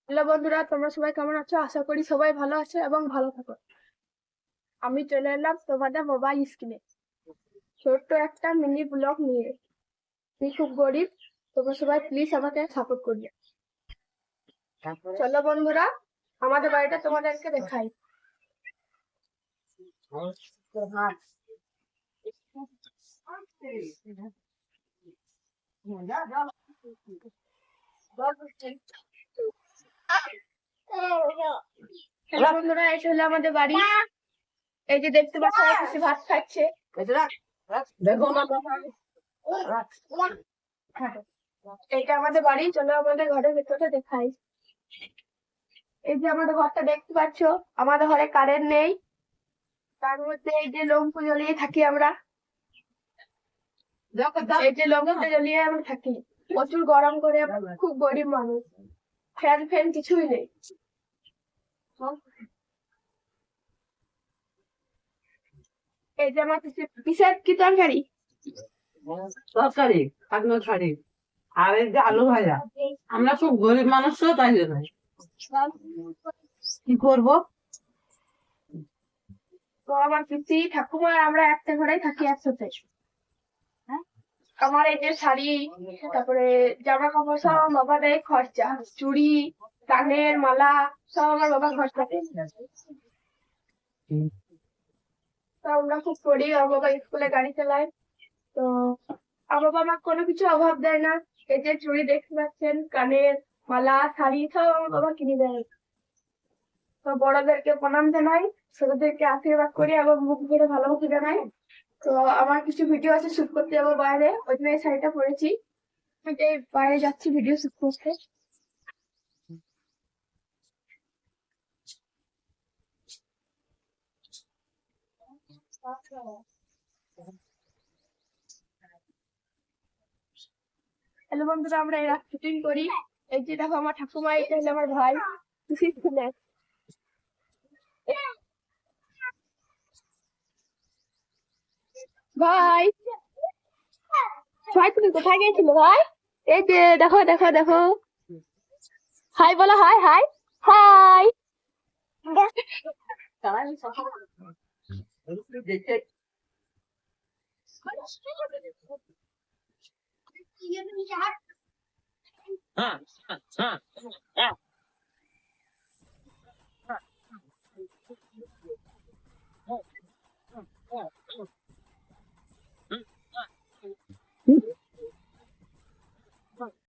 Hello বন্ধুরা, তোমরা সবাই কেমন আছো? আশা করি সবাই ভালো আছো এবং ভালো থাকো। আমি চলে এলাম তোমাদের মোবাইল স্ক্রিনে ছোট্ট একটা মিনি ব্লগ নিয়ে। আমি খুব গরিব, তোমরা সবাই প্লিজ আমাকে সাপোর্ট করবে। চলো বন্ধুরা, আমাদের বাড়িটা তোমাদেরকে দেখাই। হ্যালো বন্ধুরা, এটা হলো আমাদের বাড়ি। এই যে দেখতে পাচ্ছ, আমার পিসি ভাত খাচ্ছে। এইটা আমাদের বাড়ি, চলো আমাদের ঘরের ভেতরটা দেখাই। এই যে আমাদের ঘরটা দেখতে পাচ্ছ, আমাদের ঘরে কারেন্ট নেই, তার মধ্যে এই যে লম্ফু জ্বলিয়ে থাকি আমরা। এই যে লম্ফুটা জ্বলিয়ে আমরা থাকি, প্রচুর গরম করে, আমরা খুব গরিব মানুষ, ফ্যান ফ্যান কিছুই নেই। এই যে আমার পিসের কি তরকারি? তরকারি, খাগনো ছাড়ি, আর এই যে আলু ভাজা। আমরা খুব গরিব মানুষ তো, তাই জন্য কি করবো। তো আমার পিসি ঠাকুমা আর আমরা একটা ঘরেই থাকি একসাথে। আমার এই যে শাড়ি, তারপরে জামা কাপড় সব আমার বাবা দেয় খরচা, চুড়ি, কানের মালা সব আমার বাবা খরচা দেয়। তো আমরা খুব করি, আমার বাবা স্কুলে গাড়ি চালায়। তো আমার বাবা আমার কোনো কিছু অভাব দেয় না। এই যে চুড়ি দেখতে পাচ্ছেন, কানের মালা, শাড়ি সব আমার বাবা কিনে দেয়। তো বড়দেরকে প্রণাম জানাই, ছোটদেরকে আশীর্বাদ করি এবং মুখ ধরে ভালোবাসা জানাই। তো আমার কিছু ভিডিও আছে শুট করতে যাবো বাইরে, ওই জন্য এই শাড়িটা পরেছি। আমি যে বাইরে যাচ্ছি ভিডিও শুট করতে। হ্যালো বন্ধুরা, আমরা এরা শুটিং করি। এই যে দেখো আমার ঠাকুমা, এটা হলো আমার ভাই। ভাই, ভাই তুমি কোথায় গেছিলে ভাই? এই যে দেখো দেখো দেখো, হাই বলো, হাই হাই হাই।